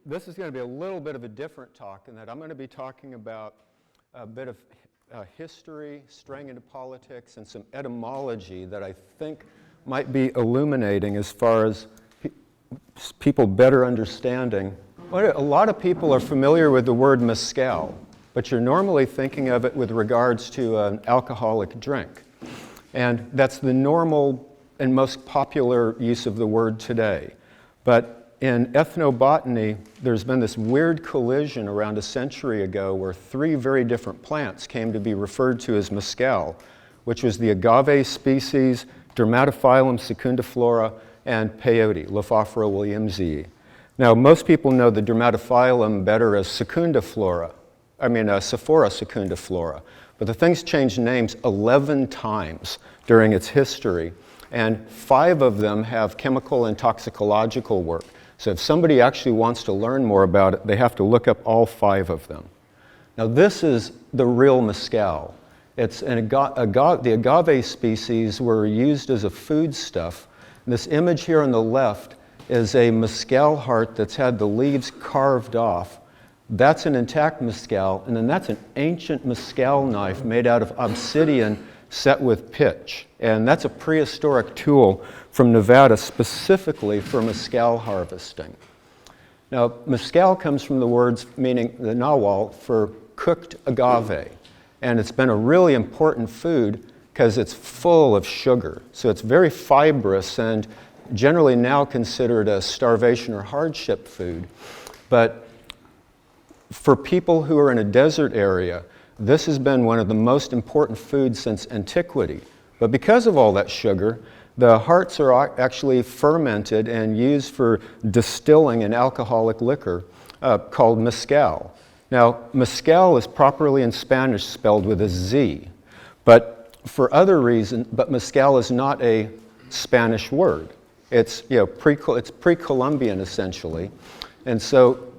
This is going to be a little bit of a different talk in that I'm going to be talking about a bit of history, straying into politics, and some etymology that I think might be illuminating as far as people better understanding. A lot of people are familiar with the word Mescal, but you're normally thinking of it with regards to an alcoholic drink. And that's the normal and most popular use of the word today. But in ethnobotany, there's been this weird collision around a century ago where three very different plants came to be referred to as mescal, which was the agave species, Dermatophyllum secundiflora, and Peyote, Lophophora williamsii. Now, most people know the Dermatophyllum better as Sephora secundiflora, but the thing's changed names 11 times during its history, and 5 of them have chemical and toxicological work. So if somebody actually wants to learn more about it, they have to look up all 5 of them. Now this is the real mescal. It's the agave species were used as a foodstuff. This image here on the left is a mescal heart that's had the leaves carved off. That's an intact mescal, and then that's an ancient mescal knife made out of obsidian set with pitch. And that's a prehistoric tool from Nevada specifically for mescal harvesting. Now, mescal comes from the words meaning the Nahuatl for cooked agave. And it's been a really important food because it's full of sugar. So it's very fibrous and generally now considered a starvation or hardship food. But for people who are in a desert area, this has been one of the most important foods since antiquity. But because of all that sugar, the hearts are actually fermented and used for distilling an alcoholic liquor called mescal. Now, mescal is properly in Spanish spelled with a Z, but for other reasons, but mescal is not a Spanish word. It's pre-Columbian essentially, and so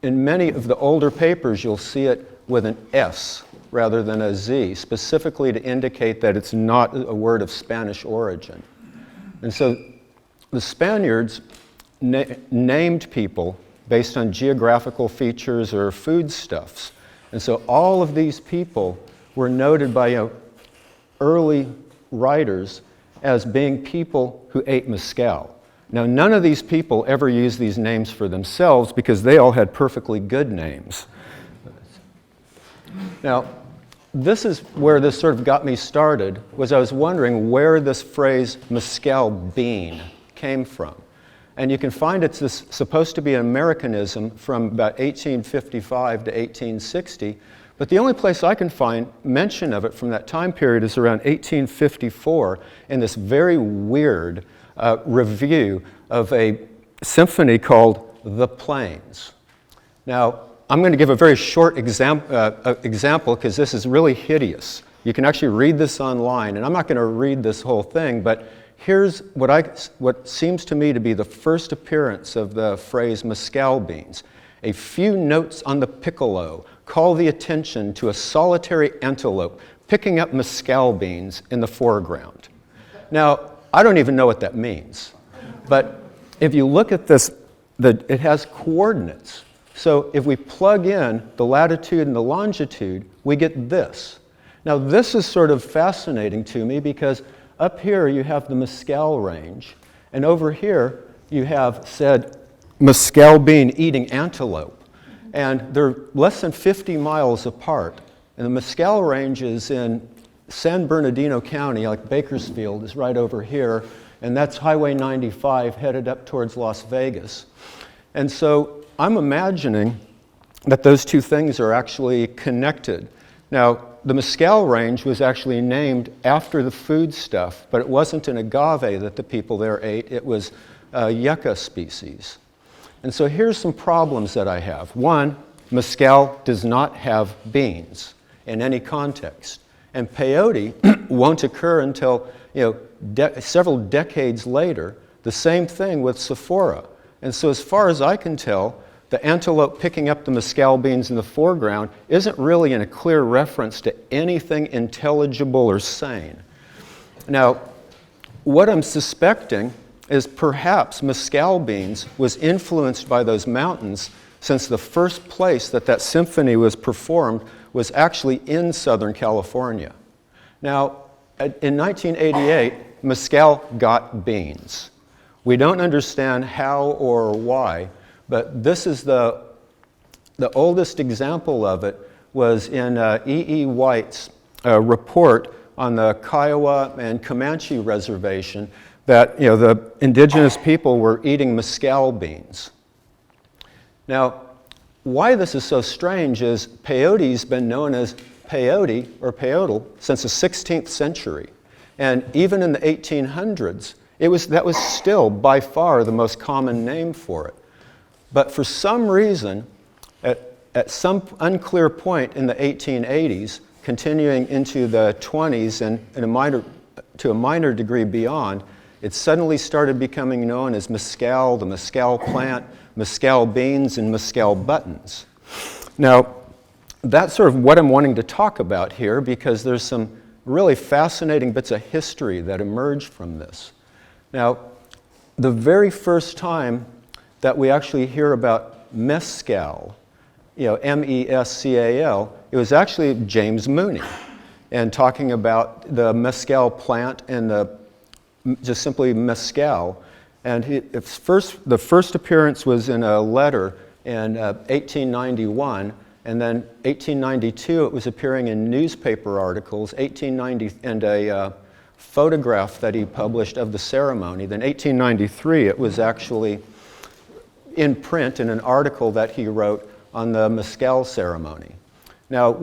in many of the older papers you'll see it with an S rather than a Z, specifically to indicate that it's not a word of Spanish origin. And so the Spaniards named people based on geographical features or foodstuffs. And so all of these people were noted by early writers as being people who ate mescal. Now, none of these people ever used these names for themselves because they all had perfectly good names. Now, this is where this sort of got me started, was I was wondering where this phrase mescal bean came from. And you can find it's supposed to be an Americanism from about 1855 to 1860, but the only place I can find mention of it from that time period is around 1854 in this very weird review of a symphony called The Plains. Now, I'm going to give a very short example because this is really hideous. You can actually read this online, and I'm not going to read this whole thing, but here's what seems to me to be the first appearance of the phrase mescal beans. A few notes on the piccolo call the attention to a solitary antelope picking up mescal beans in the foreground. Now, I don't even know what that means, but if you look at this, it has coordinates. So if we plug in the latitude and the longitude, we get this. Now this is sort of fascinating to me because up here you have the mescal range, and over here you have said mescal bean eating antelope. And they're less than 50 miles apart. And the mescal range is in San Bernardino County, like Bakersfield is right over here, and that's Highway 95 headed up towards Las Vegas. And so I'm imagining that those two things are actually connected. Now, the mescal range was actually named after the foodstuff, but it wasn't an agave that the people there ate, it was a yucca species. And so here's some problems that I have. One, mescal does not have beans in any context. And peyote won't occur until several decades later. The same thing with Sephora. And so as far as I can tell, the antelope picking up the mescal beans in the foreground isn't really in a clear reference to anything intelligible or sane. Now, what I'm suspecting is perhaps mescal beans was influenced by those mountains, since the first place that symphony was performed was actually in Southern California. Now, in 1988, mescal got beans. We don't understand how or why, but this is the oldest example of it was in E.E. White's report on the Kiowa and Comanche reservation that the indigenous people were eating mescal beans. Now, why this is so strange is peyote's been known as peyote or peyote since the 16th century. And even in the 1800s, that was still by far the most common name for it. But for some reason, at some unclear point in the 1880s, continuing into the 20s and to a minor degree beyond, it suddenly started becoming known as mescal, the mescal plant, mescal beans, and mescal buttons. Now, that's sort of what I'm wanting to talk about here, because there's some really fascinating bits of history that emerge from this. Now, the very first time that we actually hear about mescal, M-E-S-C-A-L, it was actually James Mooney, and talking about the mescal plant and just simply mescal. And the first appearance was in a letter in 1891, and then 1892 it was appearing in newspaper articles, 1890, and a photograph that he published of the ceremony. Then 1893 it was actually in print in an article that he wrote on the mescal ceremony. Now,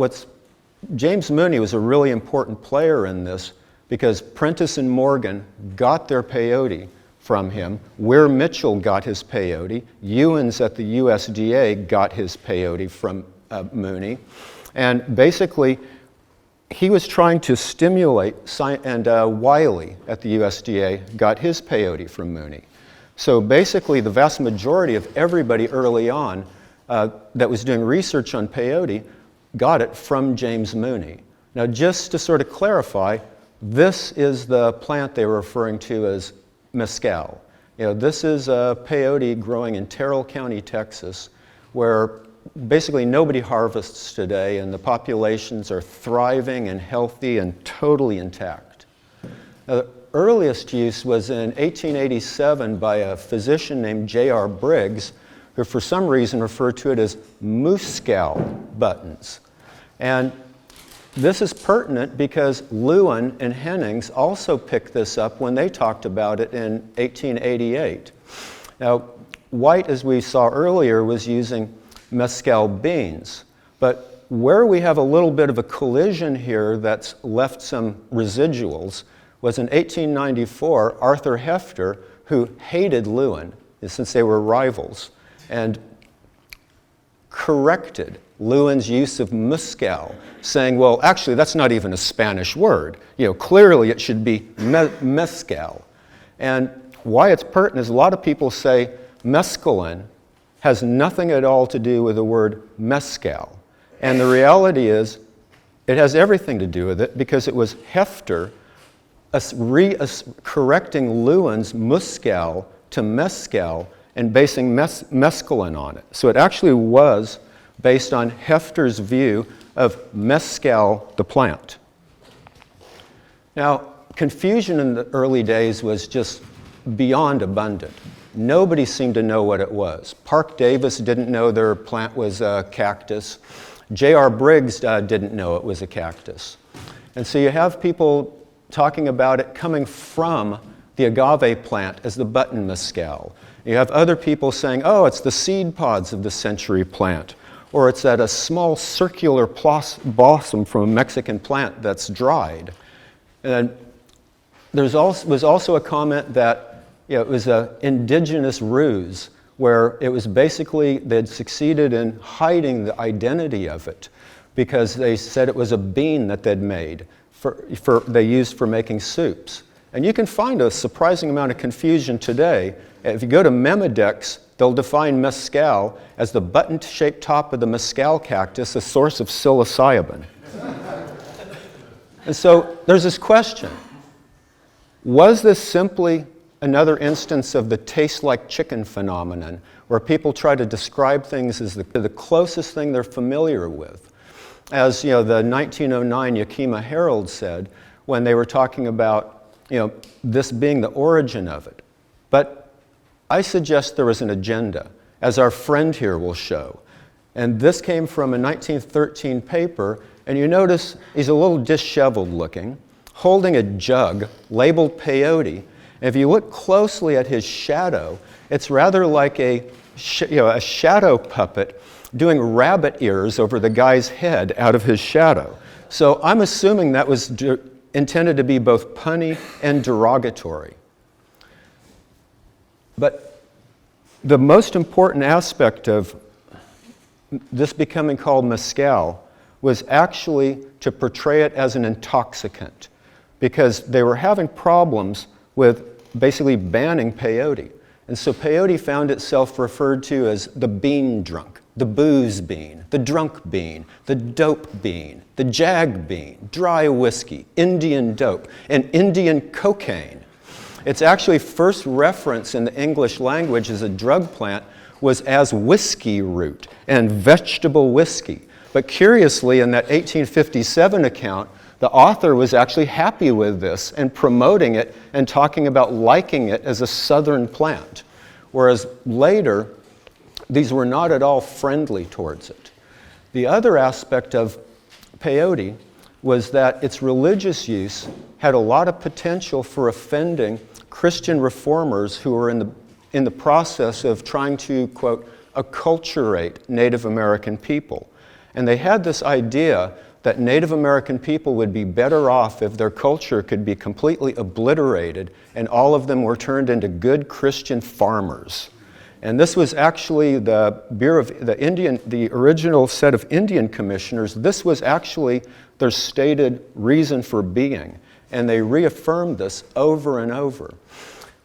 James Mooney was a really important player in this, because Prentice and Morgan got their peyote from him. Weir Mitchell got his peyote. Ewens at the USDA got his peyote from Mooney. And basically, he was trying to stimulate, and Wiley at the USDA got his peyote from Mooney. So basically, the vast majority of everybody early on that was doing research on peyote got it from James Mooney. Now, just to sort of clarify, this is the plant they were referring to as mescal. This is a peyote growing in Terrell County, Texas, where basically nobody harvests today, and the populations are thriving and healthy and totally intact. Now, the earliest use was in 1887 by a physician named J.R. Briggs, who for some reason referred to it as muscal buttons. And this is pertinent because Lewin and Hennings also picked this up when they talked about it in 1888. Now, White, as we saw earlier, was using mescal beans. But where we have a little bit of a collision here that's left some residuals was in 1894, Arthur Hefter, who hated Lewin, since they were rivals, and corrected Lewin's use of mescal, saying, well, actually, that's not even a Spanish word. Clearly it should be mescal. And why it's pertinent is a lot of people say mescaline has nothing at all to do with the word mescal. And the reality is it has everything to do with it, because it was Hefter correcting Lewin's muscal to mescal and basing mescaline on it. So it actually was based on Hefter's view of mescal, the plant. Now, confusion in the early days was just beyond abundant. Nobody seemed to know what it was. Park Davis didn't know their plant was a cactus. J.R. Briggs didn't know it was a cactus. And so you have people talking about it coming from the agave plant as the button mescal. You have other people saying, oh, it's the seed pods of the century plant, or it's at a small circular blossom from a Mexican plant that's dried. And there was also a comment that it was an indigenous ruse, where it was basically they'd succeeded in hiding the identity of it, because they said it was a bean that they'd made, they used for making soups. And you can find a surprising amount of confusion today. If you go to Memodex, they'll define mescal as the button-shaped top of the mescal cactus, a source of psilocybin. And so there's this question. Was this simply another instance of the taste like chicken phenomenon, where people try to describe things as the closest thing they're familiar with. As the 1909 Yakima Herald said, when they were talking about this being the origin of it. But I suggest there was an agenda, as our friend here will show. And this came from a 1913 paper, and you notice he's a little disheveled looking, holding a jug labeled peyote. And if you look closely at his shadow, it's rather like a shadow puppet doing rabbit ears over the guy's head out of his shadow. So I'm assuming that was intended to be both punny and derogatory. But the most important aspect of this becoming called Mescal was actually to portray it as an intoxicant, because they were having problems with basically banning peyote. And so peyote found itself referred to as the bean drunk, the booze bean, the drunk bean, the dope bean, the jag bean, dry whiskey, Indian dope, and Indian cocaine. Its actually first reference in the English language as a drug plant was as whiskey root and vegetable whiskey. But curiously, in that 1857 account, the author was actually happy with this and promoting it and talking about liking it as a southern plant. Whereas later, these were not at all friendly towards it. The other aspect of peyote was that its religious use had a lot of potential for offending Christian reformers who were in the process of trying to, quote, acculturate Native American people. And they had this idea that Native American people would be better off if their culture could be completely obliterated and all of them were turned into good Christian farmers. And this was actually the original set of Indian commissioners. This was actually their stated reason for being. And they reaffirmed this over and over.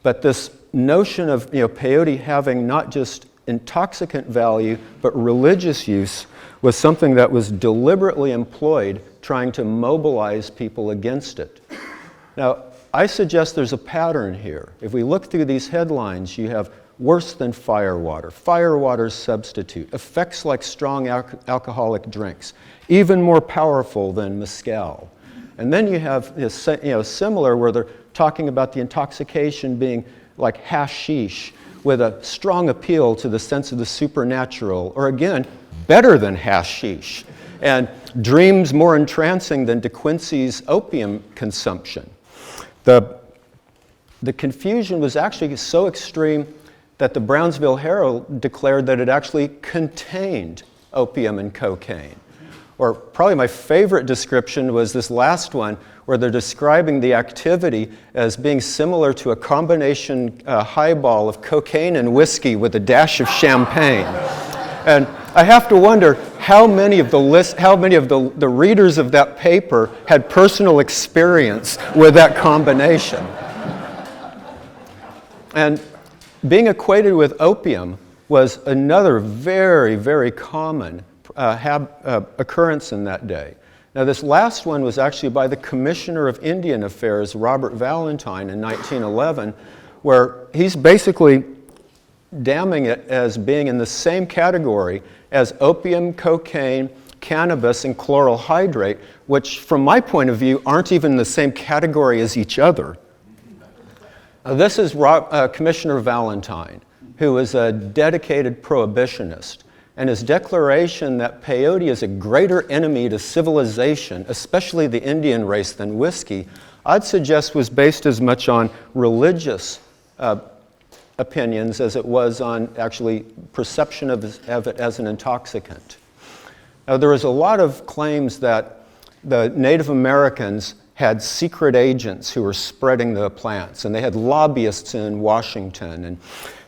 But this notion of peyote having not just intoxicant value, but religious use was something that was deliberately employed trying to mobilize people against it. Now, I suggest there's a pattern here. If we look through these headlines, you have worse than firewater's substitute, effects like strong alcoholic drinks, even more powerful than Mescal. And then you have similar where they're talking about the intoxication being like hashish with a strong appeal to the sense of the supernatural, or again, better than hashish, and dreams more entrancing than De Quincey's opium consumption. The confusion was actually so extreme that the Brownsville Herald declared that it actually contained opium and cocaine. Or probably my favorite description was this last one, where they're describing the activity as being similar to a combination highball of cocaine and whiskey with a dash of champagne. And I have to wonder how many of the readers of that paper had personal experience with that combination. And being acquainted with opium was another very, very common occurrence in that day. Now, this last one was actually by the Commissioner of Indian Affairs, Robert Valentine, in 1911, where he's basically damning it as being in the same category as opium, cocaine, cannabis, and chloral hydrate, which, from my point of view, aren't even in the same category as each other. Now, this is Commissioner Valentine, who is a dedicated prohibitionist. And his declaration that peyote is a greater enemy to civilization, especially the Indian race, than whiskey, I'd suggest was based as much on religious opinions as it was on actually perception of it as an intoxicant. Now, there was a lot of claims that the Native Americans had secret agents who were spreading the plants, and they had lobbyists in Washington. And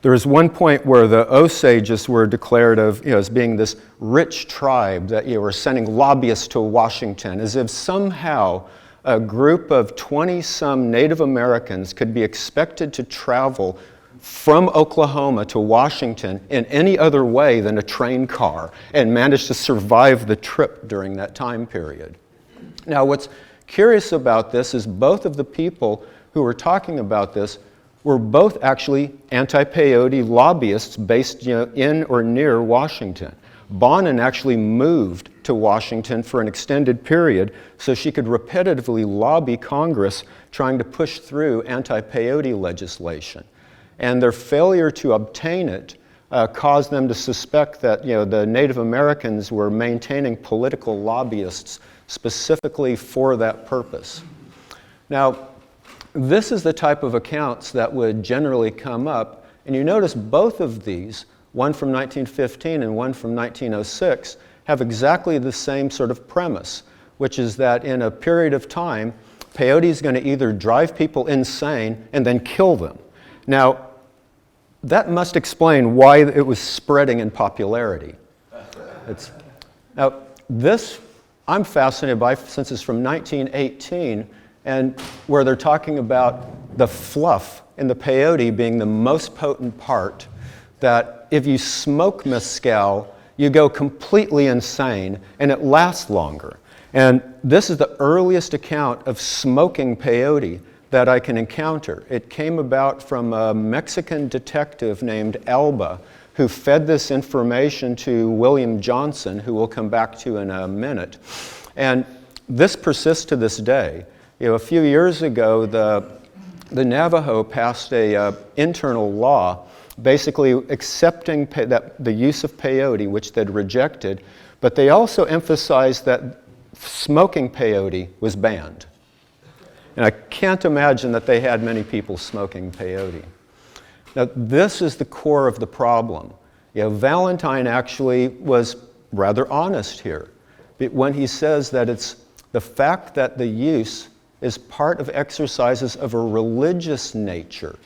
there was one point where the Osages were declared as being this rich tribe that were sending lobbyists to Washington, as if somehow a group of 20-some Native Americans could be expected to travel from Oklahoma to Washington in any other way than a train car and manage to survive the trip during that time period. Now, what's curious about this is both of the people who were talking about this were both actually anti-peyote lobbyists based in or near Washington. Bonin actually moved to Washington for an extended period so she could repetitively lobby Congress trying to push through anti-peyote legislation. And their failure to obtain it caused them to suspect that the Native Americans were maintaining political lobbyists specifically for that purpose. Now, this is the type of accounts that would generally come up, and you notice both of these, one from 1915 and one from 1906, have exactly the same sort of premise, which is that in a period of time, peyote is going to either drive people insane and then kill them. Now, that must explain why it was spreading in popularity. Now, this I'm fascinated by since it's from 1918, and where they're talking about the fluff in the peyote being the most potent part, that if you smoke mescal, you go completely insane and it lasts longer. And this is the earliest account of smoking peyote that I can encounter. It came about from a Mexican detective named Alba, who fed this information to William Johnson, who we'll come back to in a minute. And this persists to this day. A few years ago, the Navajo passed a internal law basically accepting the use of peyote, which they'd rejected, but they also emphasized that smoking peyote was banned. And I can't imagine that they had many people smoking peyote. Now, this is the core of the problem. Valentine actually was rather honest here when he says that it's the fact that the use is part of exercises of a religious nature.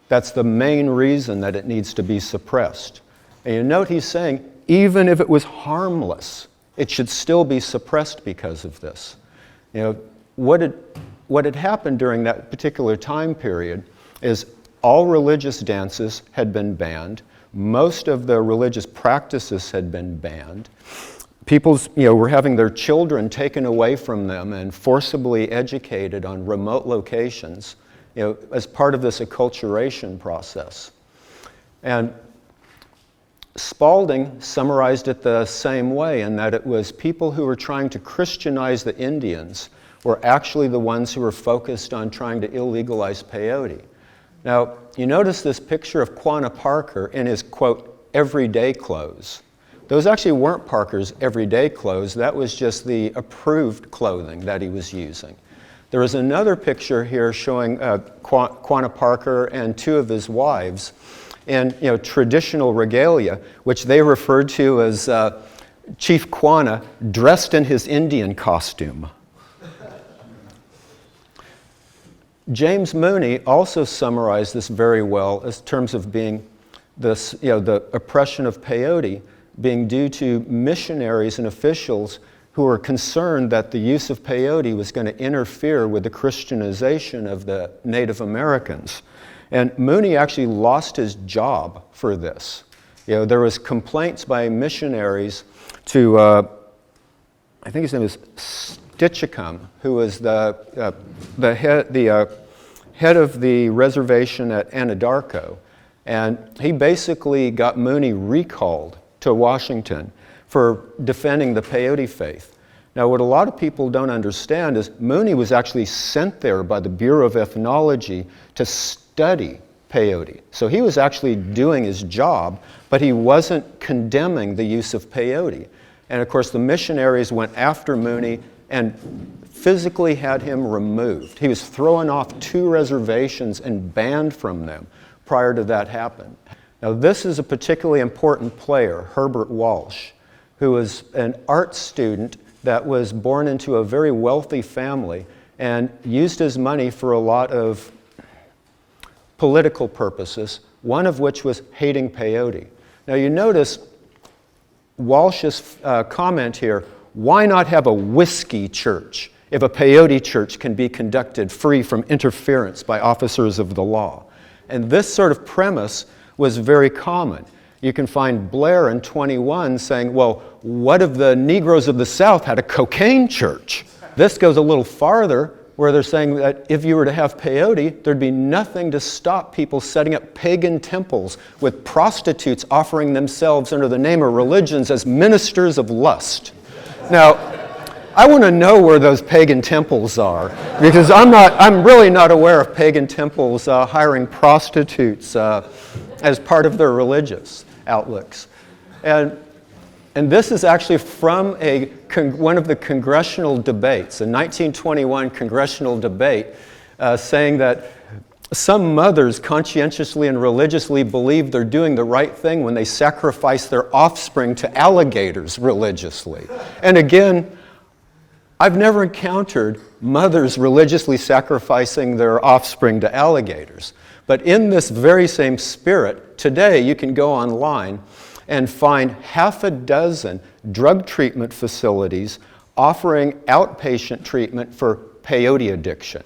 That's the main reason that it needs to be suppressed. And you note he's saying, even if it was harmless, it should still be suppressed because of this. What had happened during that particular time period is all religious dances had been banned. Most of the religious practices had been banned. People were having their children taken away from them and forcibly educated on remote locations, as part of this acculturation process. And Spalding summarized it the same way, in that it was people who were trying to Christianize the Indians were actually the ones who were focused on trying to illegalize peyote. Now, you notice this picture of Quanah Parker in his, quote, everyday clothes. Those actually weren't Parker's everyday clothes. That was just the approved clothing that he was using. There is another picture here showing Quanah Parker and two of his wives in traditional regalia, which they referred to as Chief Quanah dressed in his Indian costume. James Mooney also summarized this very well in terms of being this, the oppression of peyote being due to missionaries and officials who were concerned that the use of peyote was going to interfere with the Christianization of the Native Americans. And Mooney actually lost his job for this. There was complaints by missionaries to, I think his name is Stitchicum, who was the head of the reservation at Anadarko. And he basically got Mooney recalled to Washington for defending the peyote faith. Now, what a lot of people don't understand is Mooney was actually sent there by the Bureau of Ethnology to study peyote. So he was actually doing his job, but he wasn't condemning the use of peyote. And of course, the missionaries went after Mooney and physically had him removed. He was thrown off 2 reservations and banned from them prior to that happening. Now, this is a particularly important player, Herbert Walsh, who was an art student that was born into a very wealthy family and used his money for a lot of political purposes, one of which was hating peyote. Now, you notice Walsh's comment here, why not have a whiskey church if a peyote church can be conducted free from interference by officers of the law? And this sort of premise was very common. You can find Blair in 21 saying, well, what if the Negroes of the South had a cocaine church? This goes a little farther where they're saying that if you were to have peyote, there'd be nothing to stop people setting up pagan temples with prostitutes offering themselves under the name of religions as ministers of lust. Now, I want to know where those pagan temples are, because I'm really not aware of pagan temples hiring prostitutes as part of their religious outlooks. And this is actually from one of the congressional debates, a 1921 congressional debate, saying that some mothers conscientiously and religiously believe they're doing the right thing when they sacrifice their offspring to alligators religiously. And again, I've never encountered mothers religiously sacrificing their offspring to alligators. But in this very same spirit, today you can go online and find half a dozen drug treatment facilities offering outpatient treatment for peyote addiction.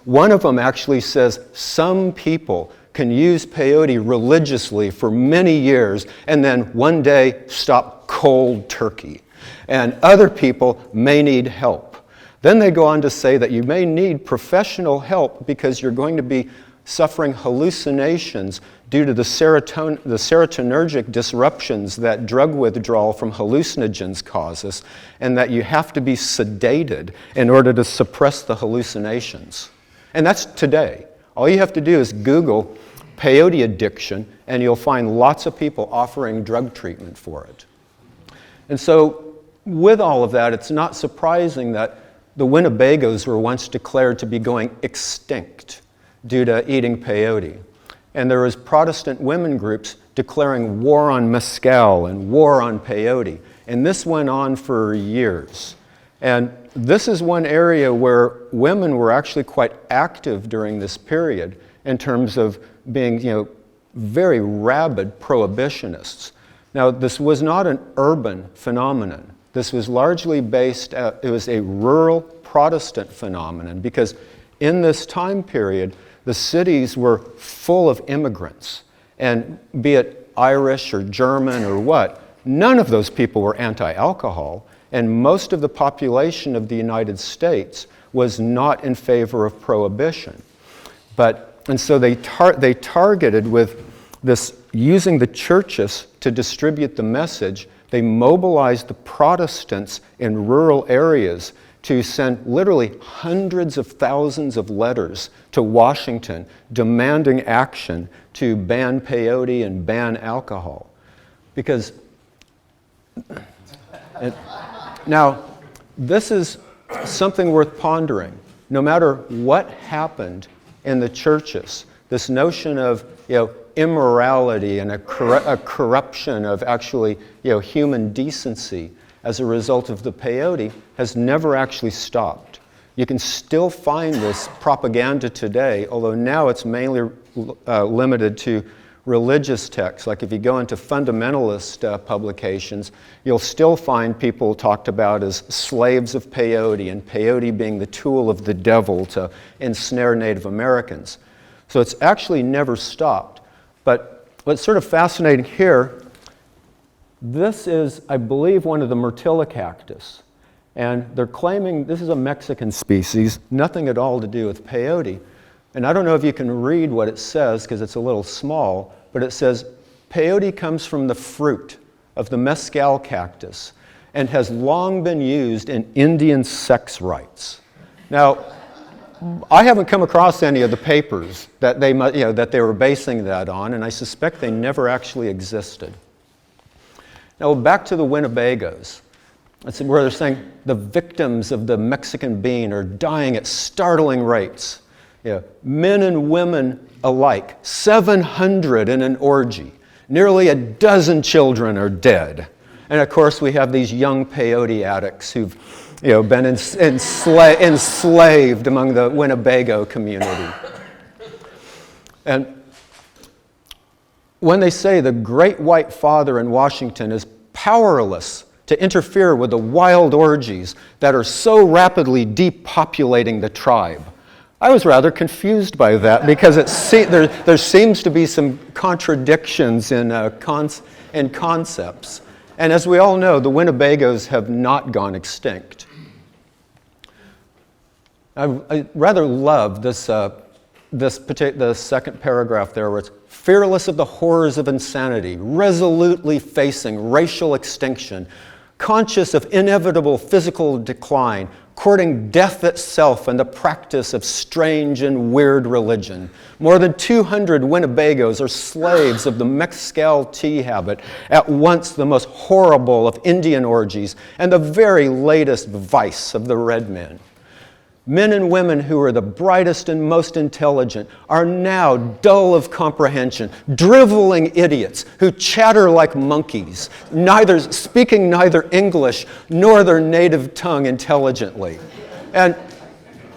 One of them actually says some people can use peyote religiously for many years and then one day stop cold turkey. And other people may need help. Then they go on to say that you may need professional help because you're going to be suffering hallucinations due to the serotonergic disruptions that drug withdrawal from hallucinogens causes, and that you have to be sedated in order to suppress the hallucinations. And that's today. All you have to do is Google peyote addiction, and you'll find lots of people offering drug treatment for it. And so, with all of that, it's not surprising that the Winnebagos were once declared to be going extinct due to eating peyote. And there was Protestant women groups declaring war on Mescal and war on peyote. And this went on for years. And this is one area where women were actually quite active during this period in terms of being, very rabid prohibitionists. Now, this was not an urban phenomenon. This was largely it was a rural Protestant phenomenon, because in this time period, the cities were full of immigrants, and be it Irish or German or what, none of those people were anti-alcohol, and most of the population of the United States was not in favor of prohibition. And so they targeted with this, using the churches to distribute the message, they mobilized the Protestants in rural areas to send literally hundreds of thousands of letters to Washington demanding action to ban peyote and ban alcohol. Because, now, this is something worth pondering. No matter what happened in the churches, this notion of immorality and a corruption of actually human decency as a result of the peyote has never actually stopped. You can still find this propaganda today, although now it's mainly limited to religious texts. Like if you go into fundamentalist publications, you'll still find people talked about as slaves of peyote, and peyote being the tool of the devil to ensnare Native Americans. So it's actually never stopped. But what's sort of fascinating here, this is, I believe, one of the myrtilla cactus. And they're claiming this is a Mexican species, nothing at all to do with peyote. And I don't know if you can read what it says because it's a little small, but it says, peyote comes from the fruit of the mescal cactus and has long been used in Indian sex rites. Now, I haven't come across any of the papers that they were basing that on, and I suspect they never actually existed. Now, back to the Winnebagos. That's where they're saying the victims of the Mexican bean are dying at startling rates. Men and women alike, 700 in an orgy. Nearly a dozen children are dead. And of course, we have these young peyote addicts who've been enslaved among the Winnebago community. And when they say the great white father in Washington is powerless to interfere with the wild orgies that are so rapidly depopulating the tribe, I was rather confused by that, because there seems to be some contradictions in concepts. And as we all know, the Winnebagos have not gone extinct. I rather love the second paragraph there, where it's fearless of the horrors of insanity, resolutely facing racial extinction, conscious of inevitable physical decline, courting death itself and the practice of strange and weird religion. More than 200 Winnebagos are slaves of the Mescal tea habit, at once the most horrible of Indian orgies and the very latest vice of the red men. Men and women who are the brightest and most intelligent are now dull of comprehension, driveling idiots who chatter like monkeys, speaking neither English nor their native tongue intelligently. And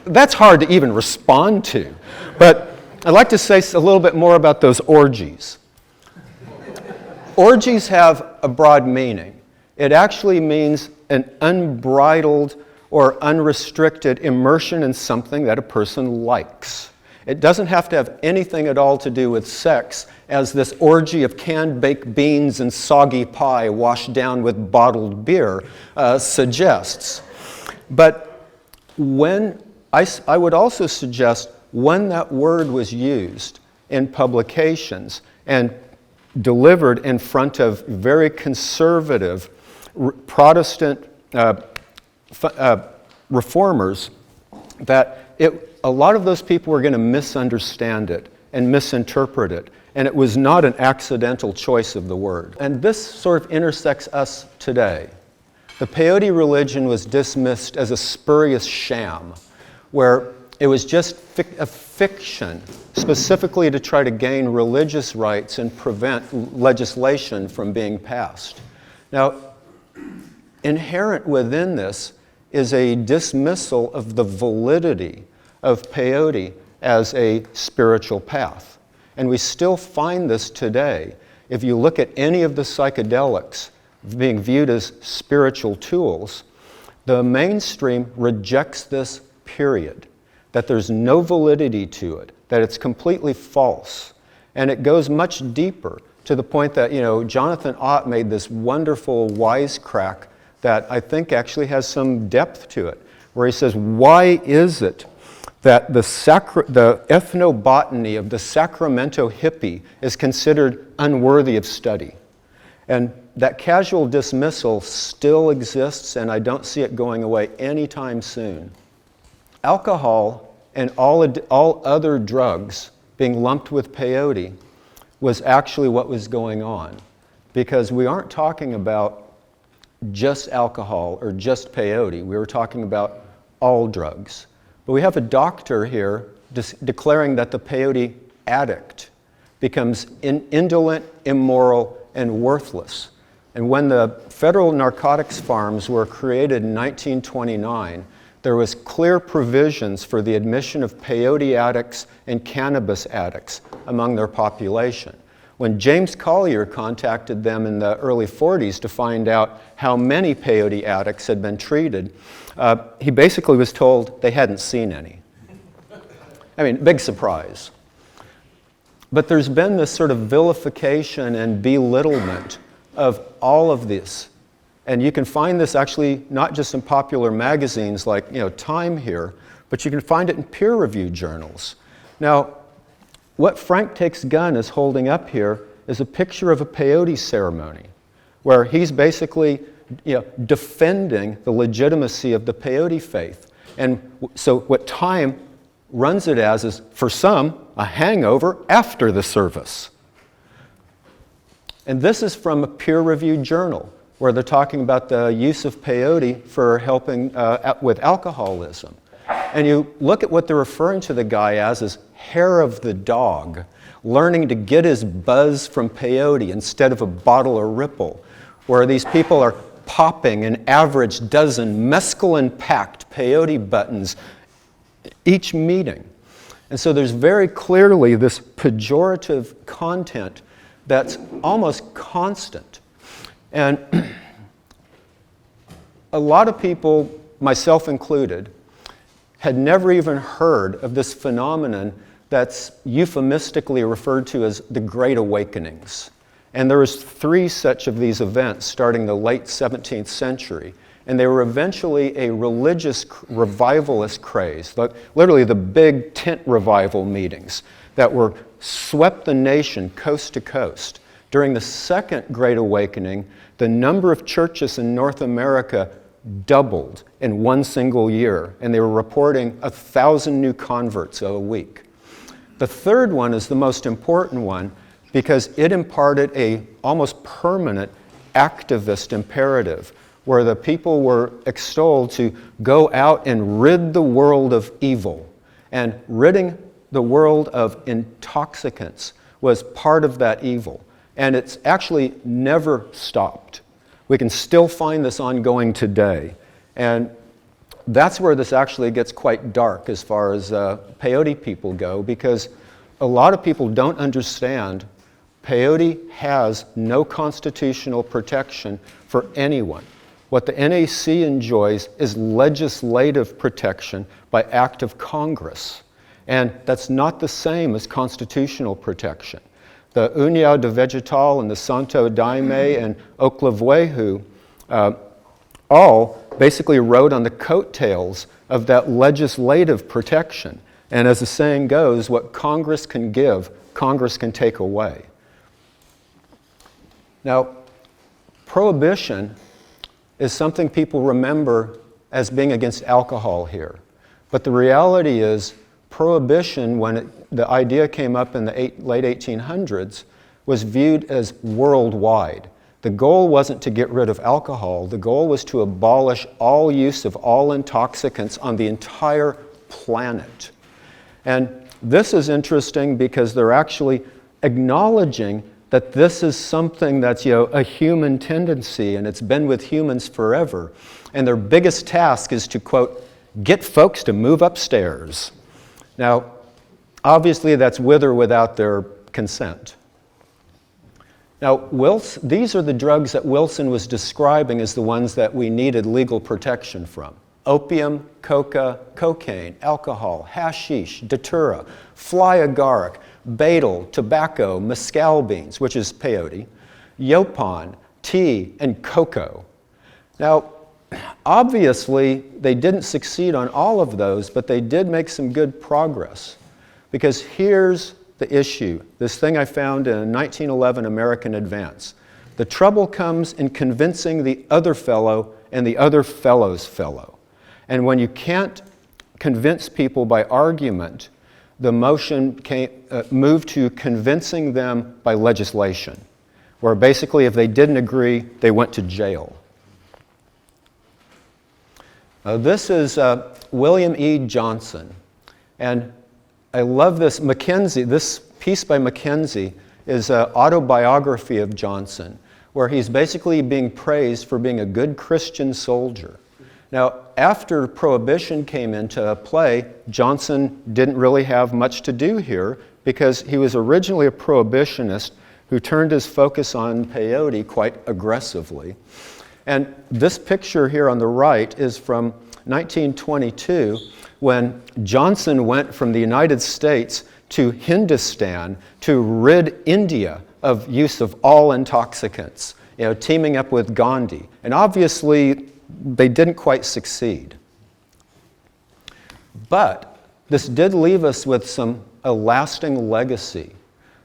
that's hard to even respond to. But I'd like to say a little bit more about those orgies. Orgies have a broad meaning. It actually means an unbridled or unrestricted immersion in something that a person likes. It doesn't have to have anything at all to do with sex, as this orgy of canned baked beans and soggy pie washed down with bottled beer suggests. But when I would also suggest when that word was used in publications and delivered in front of very conservative Protestant reformers, that a lot of those people were going to misunderstand it and misinterpret it, and it was not an accidental choice of the word. And this sort of intersects us today. The Peyote religion was dismissed as a spurious sham, where it was just a fiction, specifically to try to gain religious rights and prevent legislation from being passed. Now, inherent within this is a dismissal of the validity of peyote as a spiritual path. And we still find this today. If you look at any of the psychedelics being viewed as spiritual tools, the mainstream rejects this, period. That there's no validity to it, that it's completely false. And it goes much deeper, to the point that, Jonathan Ott made this wonderful wisecrack that I think actually has some depth to it, where he says, why is it that the ethnobotany of the Sacramento hippie is considered unworthy of study? And that casual dismissal still exists, and I don't see it going away anytime soon. Alcohol and all other drugs being lumped with peyote was actually what was going on, because we aren't talking about just alcohol or just peyote. We were talking about all drugs. But we have a doctor here declaring that the peyote addict becomes indolent, immoral, and worthless. And when the federal narcotics farms were created in 1929, there was clear provisions for the admission of peyote addicts and cannabis addicts among their population. When James Collier contacted them in the early 40s to find out how many peyote addicts had been treated, he basically was told they hadn't seen any. I mean, big surprise. But there's been this sort of vilification and belittlement of all of this. And you can find this actually not just in popular magazines like Time here, but you can find it in peer-reviewed journals. Now, what Frank Takes Gun is holding up here is a picture of a peyote ceremony, where he's basically defending the legitimacy of the peyote faith. And so what Time runs it as is, for some, a hangover after the service. And this is from a peer-reviewed journal, where they're talking about the use of peyote for helping with alcoholism. And you look at what they're referring to the guy as hair of the dog, learning to get his buzz from peyote instead of a bottle or ripple, where these people are popping an average dozen mescaline-packed peyote buttons each meeting. And so there's very clearly this pejorative content that's almost constant. And a lot of people, myself included, had never even heard of this phenomenon that's euphemistically referred to as the Great Awakenings. And there was 3 such of these events starting the late 17th century. and they were eventually a religious revivalist craze, literally the big tent revival meetings that were swept the nation coast to coast. During the Second Great Awakening, the number of churches in North America doubled in one single year, and they were reporting 1,000 new converts a week. The third one is the most important one because it imparted a almost permanent activist imperative where the people were extolled to go out and rid the world of evil. And ridding the world of intoxicants was part of that evil. And it's actually never stopped. We can still find this ongoing today. And that's where this actually gets quite dark as far as peyote people go, because a lot of people don't understand peyote has no constitutional protection for anyone. What the NAC enjoys is legislative protection by act of Congress. And that's not the same as constitutional protection. The União de Vegetal and the Santo Daime and Oclavuehu all basically rode on the coattails of that legislative protection. And as the saying goes, what Congress can give, Congress can take away. Now, Prohibition is something people remember as being against alcohol here. But the reality is, Prohibition, when the idea came up in the late 1800s, was viewed as worldwide. The goal wasn't to get rid of alcohol. The goal was to abolish all use of all intoxicants on the entire planet. And this is interesting because they're actually acknowledging that this is something that's a human tendency and it's been with humans forever. And their biggest task is to, quote, get folks to move upstairs. Now, obviously that's with or without their consent. Now, these are the drugs that Wilson was describing as the ones that we needed legal protection from. Opium, coca, cocaine, alcohol, hashish, datura, fly agaric, betel, tobacco, mescal beans, which is peyote, yaupon, tea, and cocoa. Now, obviously, they didn't succeed on all of those, but they did make some good progress. Because here's the issue, this thing I found in a 1911 American Advance. The trouble comes in convincing the other fellow and the other fellow's fellow. And when you can't convince people by argument, the motion moved to convincing them by legislation, where basically if they didn't agree, they went to jail. This is William E. Johnson, and I love this. This piece by Mackenzie is an autobiography of Johnson, where he's basically being praised for being a good Christian soldier. Now, after Prohibition came into play, Johnson didn't really have much to do here because he was originally a prohibitionist who turned his focus on peyote quite aggressively. And this picture here on the right is from 1922 when Johnson went from the United States to Hindustan to rid India of use of all intoxicants, teaming up with Gandhi. And obviously, they didn't quite succeed. But this did leave us with a lasting legacy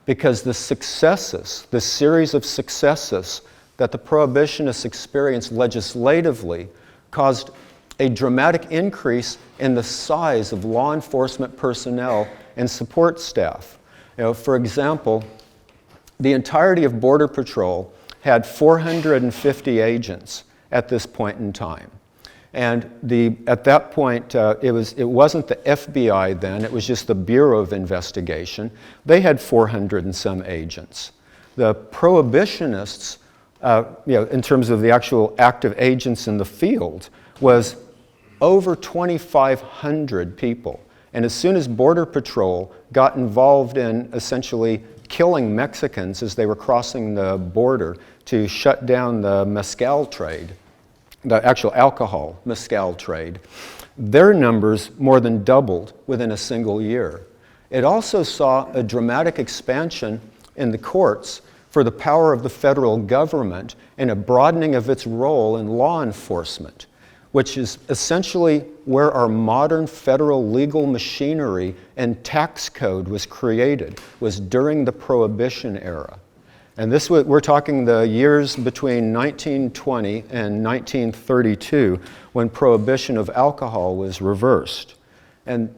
because the successes, the series of successes that the prohibitionists experienced legislatively caused a dramatic increase in the size of law enforcement personnel and support staff. For example, the entirety of Border Patrol had 450 agents at this point in time. And at that point, it wasn't the FBI then, it was just the Bureau of Investigation. They had 400 and some agents. The prohibitionists, in terms of the actual active agents in the field, was over 2,500 people. And as soon as Border Patrol got involved in essentially killing Mexicans as they were crossing the border to shut down the mescal trade, the actual alcohol mescal trade, their numbers more than doubled within a single year. It also saw a dramatic expansion in the courts for the power of the federal government and a broadening of its role in law enforcement. which is essentially where our modern federal legal machinery and tax code was created, was during the Prohibition era. And this, we're talking the years between 1920 and 1932, when prohibition of alcohol was reversed. And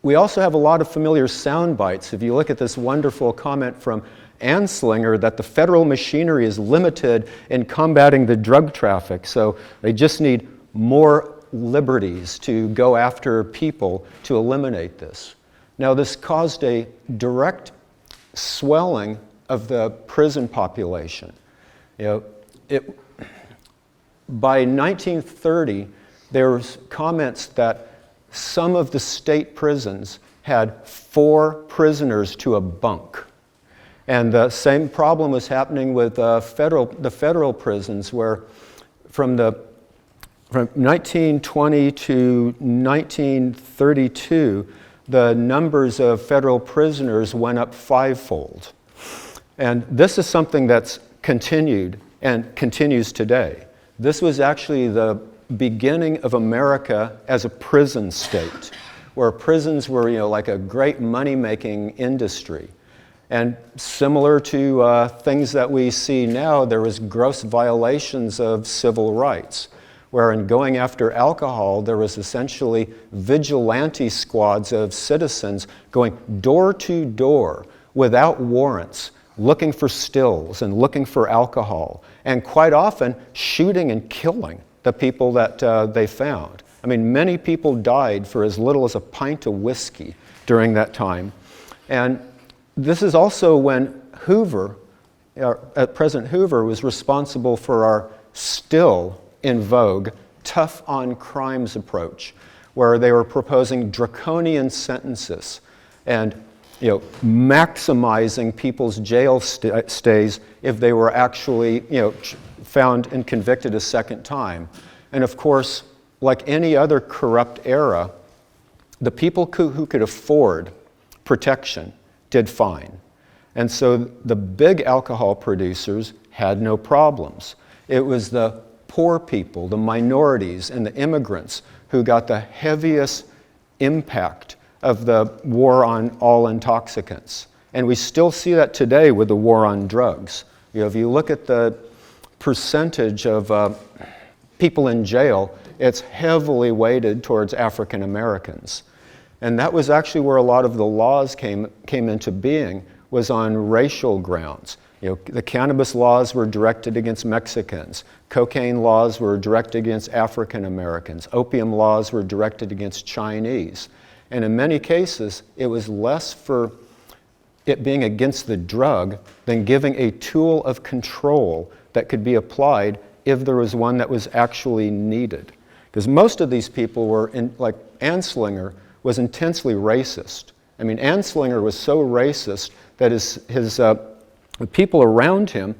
we also have a lot of familiar sound bites. If you look at this wonderful comment from Anslinger that the federal machinery is limited in combating the drug traffic, so they just need more liberties to go after people to eliminate this. Now, this caused a direct swelling of the prison population. You know, by 1930, there was comments that some of the state prisons had 4 prisoners to a bunk. And the same problem was happening with the federal prisons, where from 1920 to 1932, the numbers of federal prisoners went up 5-fold. And this is something that's continued and continues today. This was actually the beginning of America as a prison state, where prisons were, like a great money-making industry. And similar to things that we see now, there was gross violations of civil rights, where in going after alcohol, there was essentially vigilante squads of citizens going door to door without warrants, looking for stills and looking for alcohol, and quite often shooting and killing the people that they found. I mean, many people died for as little as a pint of whiskey during that time. And this is also when President Hoover was responsible for our still in vogue tough on crimes approach, where they were proposing draconian sentences and maximizing people's jail stays if they were actually found and convicted a second time. And of course, like any other corrupt era, the people who could afford protection did fine. And so the big alcohol producers had no problems. It was the poor people, the minorities, and the immigrants who got the heaviest impact of the war on all intoxicants. And we still see that today with the war on drugs. If you look at the percentage of people in jail, it's heavily weighted towards African Americans. And that was actually where a lot of the laws came into being, was on racial grounds. The cannabis laws were directed against Mexicans. Cocaine laws were directed against African Americans. Opium laws were directed against Chinese. And in many cases, it was less for it being against the drug than giving a tool of control that could be applied if there was one that was actually needed. Because most of these people were, like Anslinger, was intensely racist. I mean, Anslinger was so racist that his people around him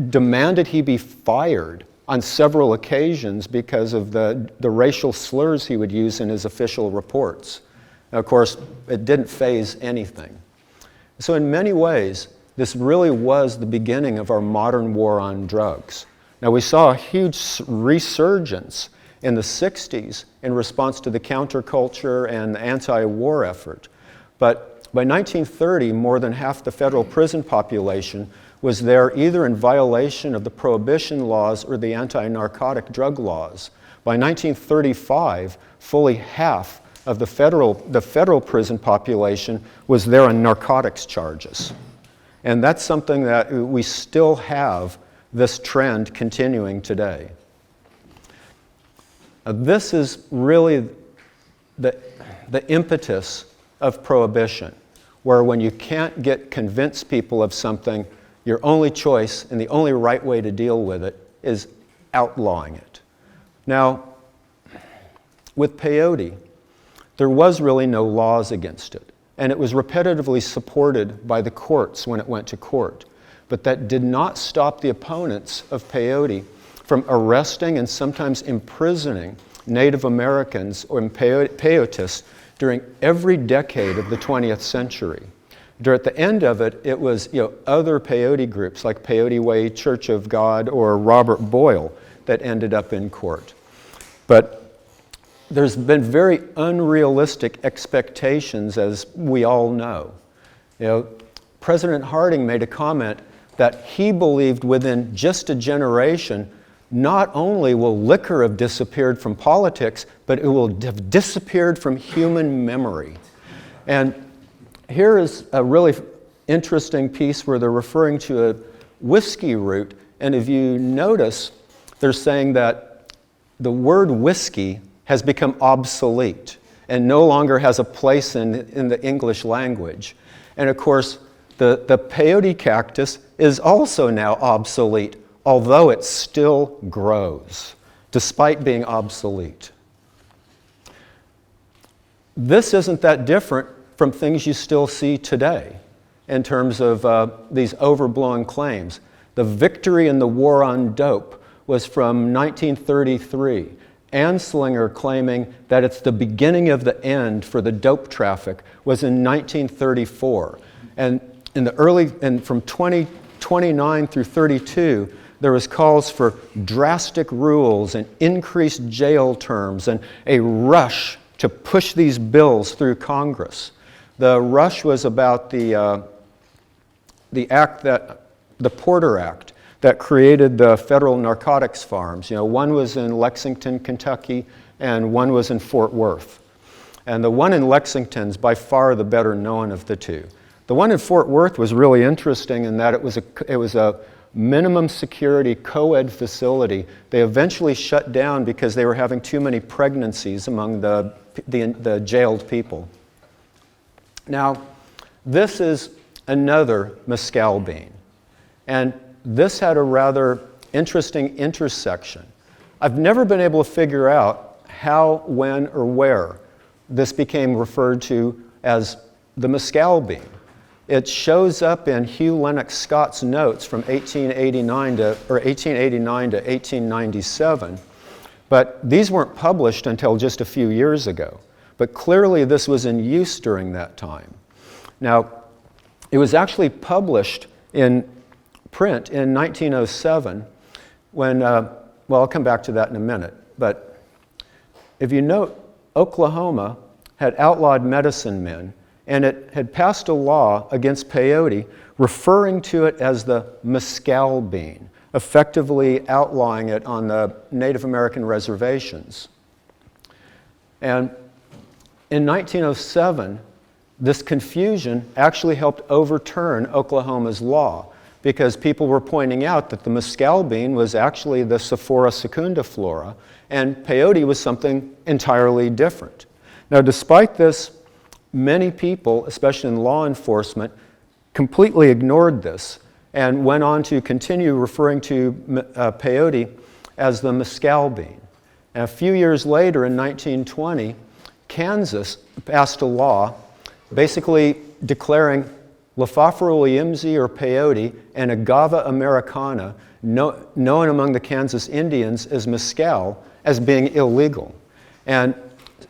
demanded he be fired on several occasions because of the racial slurs he would use in his official reports. Now, of course, it didn't faze anything. So in many ways, this really was the beginning of our modern war on drugs. Now, we saw a huge resurgence in the 60s in response to the counterculture and the anti-war effort. But by 1930, more than half the federal prison population was there either in violation of the prohibition laws or the anti-narcotic drug laws. By 1935, fully half of the federal prison population was there on narcotics charges. And that's something that we still have this trend continuing today. This is really the impetus of prohibition, where when you can't convince people of something, your only choice and the only right way to deal with it is outlawing it. Now, with peyote, there was really no laws against it, and it was repetitively supported by the courts when it went to court. But that did not stop the opponents of peyote from arresting and sometimes imprisoning Native Americans or peyotists during every decade of the 20th century. At the end of it, it was other peyote groups like Peyote Way Church of God or Robert Boyle that ended up in court. But there's been very unrealistic expectations, as we all know. You know, President Harding made a comment that he believed within just a generation, not only will liquor have disappeared from politics, but it will have disappeared from human memory. And here is a really interesting piece where they're referring to a whiskey root, and if you notice, they're saying that the word whiskey has become obsolete and no longer has a place in the English language. And of course, the peyote cactus is also now obsolete, although it still grows, despite being obsolete. This isn't that different from things you still see today in terms of these overblown claims. The victory in the war on dope was from 1933. Anslinger claiming that it's the beginning of the end for the dope traffic was in 1934. And from 29 through 32, there was calls for drastic rules and increased jail terms and a rush to push these bills through Congress. The rush was about the Porter Act that created the federal narcotics farms. You know, one was in Lexington, Kentucky, and one was in Fort Worth. And the one in Lexington is by far the better known of the two. The one in Fort Worth was really interesting in that it was a minimum security co-ed facility. They eventually shut down because they were having too many pregnancies among the jailed people. Now, this is another mescal bean. And this had a rather interesting intersection. I've never been able to figure out how, when, or where this became referred to as the mescal bean. It shows up in Hugh Lennox Scott's notes from 1889 to 1897, but these weren't published until just a few years ago. But clearly this was in use during that time. Now, it was actually published in print in 1907 when, well, I'll come back to that in a minute, but if you note, Oklahoma had outlawed medicine men, and it had passed a law against peyote referring to it as the mescal bean, effectively outlawing it on the Native American reservations. And in 1907, this confusion actually helped overturn Oklahoma's law because people were pointing out that the mescal bean was actually the Sophora secundiflora and peyote was something entirely different. Now, despite this, many people, especially in law enforcement, completely ignored this and went on to continue referring to peyote as the mescal bean. And a few years later, in 1920, Kansas passed a law basically declaring Lophophora williamsi or peyote and Agave americana, known among the Kansas Indians as mescal, as being illegal. And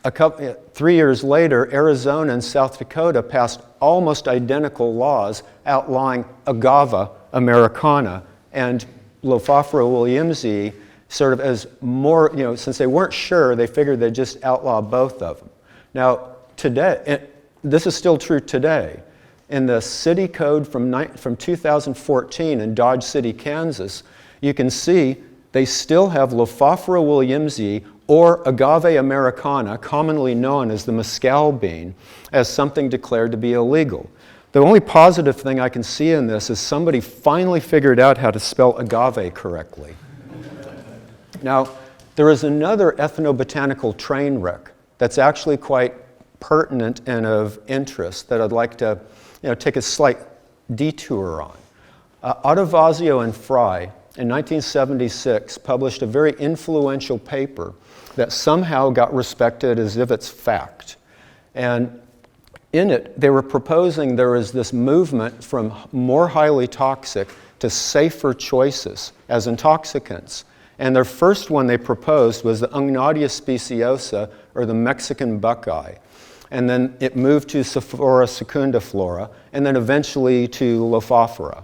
3 years later, Arizona and South Dakota passed almost identical laws outlawing Agave americana and Lophophora williamsi, sort of as more, you know, since they weren't sure, they figured they'd just outlaw both of them. Now, today, this is still true today. In the city code from 2014 in Dodge City, Kansas, you can see they still have Lophophora williamsi or Agave americana, commonly known as the mescal bean, as something declared to be illegal. The only positive thing I can see in this is somebody finally figured out how to spell agave correctly. Now, there is another ethnobotanical train wreck that's actually quite pertinent and of interest that I'd like to take a slight detour on. Ottavazio and Fry in 1976 published a very influential paper that somehow got respected as if it's fact. And in it, they were proposing there is this movement from more highly toxic to safer choices as intoxicants. And their first one they proposed was the Ungnadia speciosa, or the Mexican buckeye. And then it moved to Sophora secundiflora, and then eventually to Lophophora.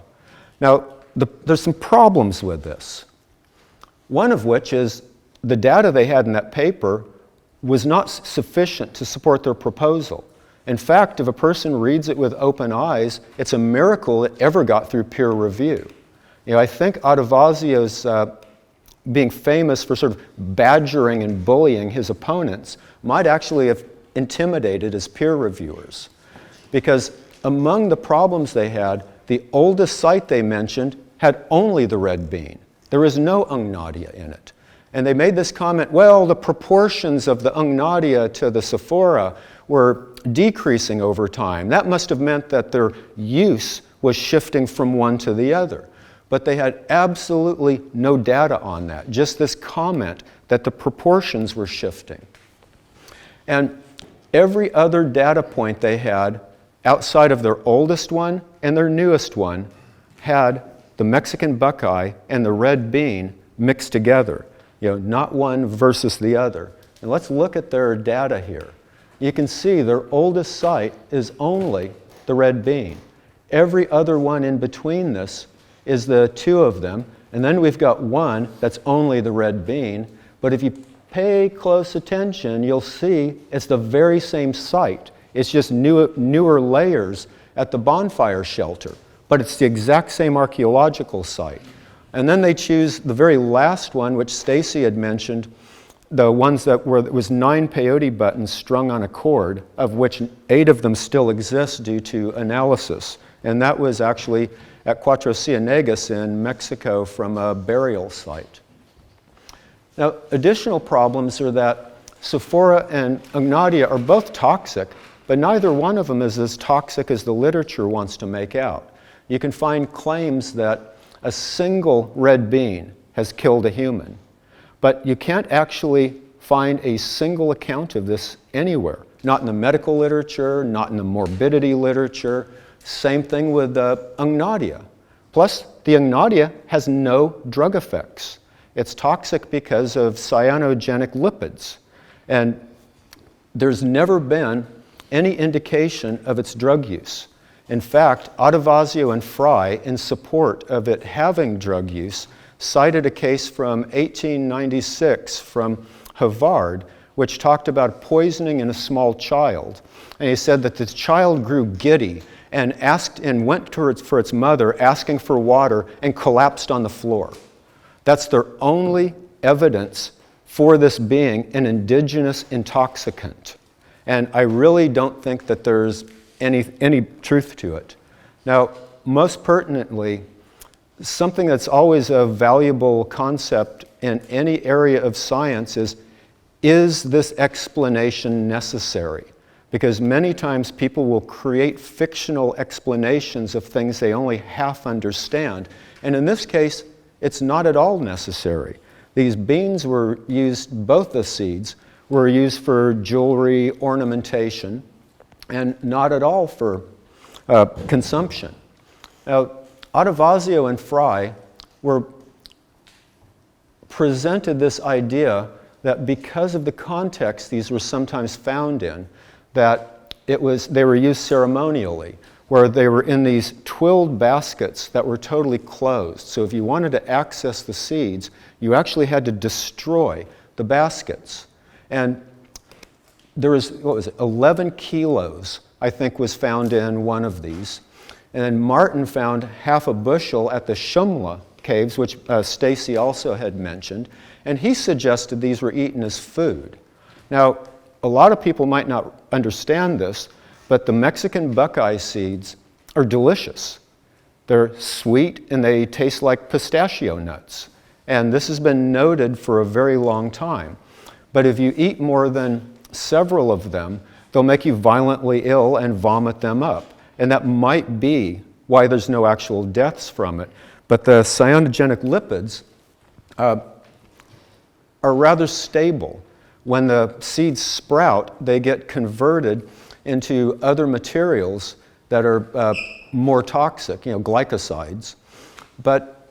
Now, there's some problems with this. One of which is the data they had in that paper was not sufficient to support their proposal. In fact, if a person reads it with open eyes, it's a miracle it ever got through peer review. I think Adavasio's being famous for sort of badgering and bullying his opponents might actually have intimidated his peer reviewers. Because among the problems they had, the oldest site they mentioned had only the red bean. There was no Ungnadia in it. And they made this comment, well, the proportions of the Ungnadia to the Sephora were decreasing over time. That must have meant that their use was shifting from one to the other. But they had absolutely no data on that, just this comment that the proportions were shifting. And every other data point they had outside of their oldest one and their newest one had the Mexican buckeye and the red bean mixed together, not one versus the other. And let's look at their data here. You can see their oldest site is only the red bean. Every other one in between this is the two of them, and then we've got one that's only the red bean. But if you pay close attention, you'll see it's the very same site. It's just newer layers at the bonfire shelter, but it's the exact same archaeological site. And then they choose the very last one, which Stacy had mentioned, the ones that was 9 peyote buttons strung on a cord, of which 8 of them still exist due to analysis. And that was actually at Cuatro Ciénegas in Mexico from a burial site. Now, additional problems are that Sephora and Ungnadia are both toxic, but neither one of them is as toxic as the literature wants to make out. You can find claims that a single red bean has killed a human, but you can't actually find a single account of this anywhere. Not in the medical literature, not in the morbidity literature. Same thing with Ungnadia. Plus, the Ungnadia has no drug effects. It's toxic because of cyanogenic lipids. And there's never been any indication of its drug use. In fact, Adavasio and Fry, in support of it having drug use, cited a case from 1896 from Havard, which talked about poisoning in a small child. And he said that the child grew giddy and went for its mother, asking for water, and collapsed on the floor. That's their only evidence for this being an indigenous intoxicant. And I really don't think that there's any truth to it. Now, most pertinently, something that's always a valuable concept in any area of science is this explanation necessary? Because many times people will create fictional explanations of things they only half understand. And in this case, it's not at all necessary. These beans were used, both the seeds were used for jewelry, ornamentation, and not at all for consumption. Now, Adavasio and Fry presented this idea that because of the context these were sometimes found in, that they were used ceremonially, where they were in these twilled baskets that were totally closed. So if you wanted to access the seeds, you actually had to destroy the baskets. And there was, 11 kilos, I think, was found in one of these. And then Martin found half a bushel at the Shumla caves, which Stacy also had mentioned, and he suggested these were eaten as food. Now, a lot of people might not understand this, but the Mexican buckeye seeds are delicious. They're sweet and they taste like pistachio nuts. And this has been noted for a very long time. But if you eat more than several of them, they'll make you violently ill and vomit them up. And that might be why there's no actual deaths from it. But the cyanogenic lipids are rather stable. When the seeds sprout, they get converted into other materials that are more toxic, glycosides. But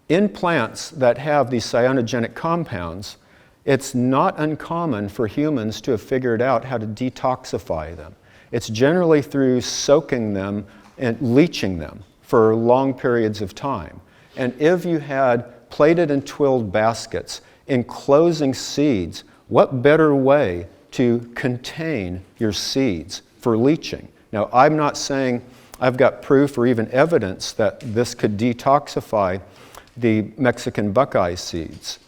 in plants that have these cyanogenic compounds, it's not uncommon for humans to have figured out how to detoxify them. It's generally through soaking them and leaching them for long periods of time. And if you had plated and twilled baskets enclosing seeds. What better way to contain your seeds for leaching? Now, I'm not saying I've got proof or even evidence that this could detoxify the Mexican buckeye seeds,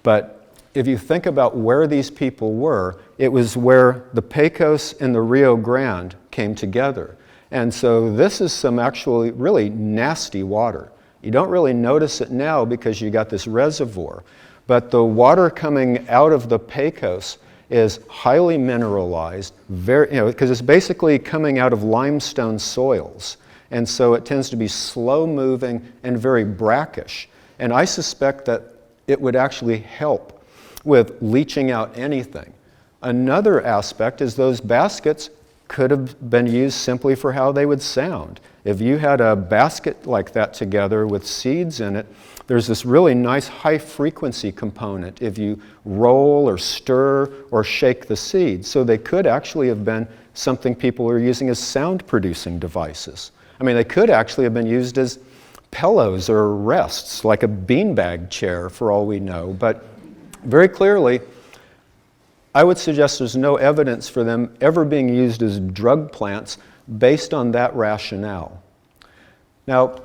but if you think about where these people were, it was where the Pecos and the Rio Grande came together. And so this is some actually really nasty water. You don't really notice it now because you got this reservoir, but the water coming out of the Pecos is highly mineralized, because it's basically coming out of limestone soils. And so it tends to be slow moving and very brackish. And I suspect that it would actually help with leaching out anything. Another aspect is those baskets could have been used simply for how they would sound. If you had a basket like that together with seeds in it, there's this really nice high frequency component if you roll or stir or shake the seeds. So they could actually have been something people were using as sound producing devices. I mean, they could actually have been used as pillows or rests, like a beanbag chair for all we know. But very clearly, I would suggest there's no evidence for them ever being used as drug plants based on that rationale. Now,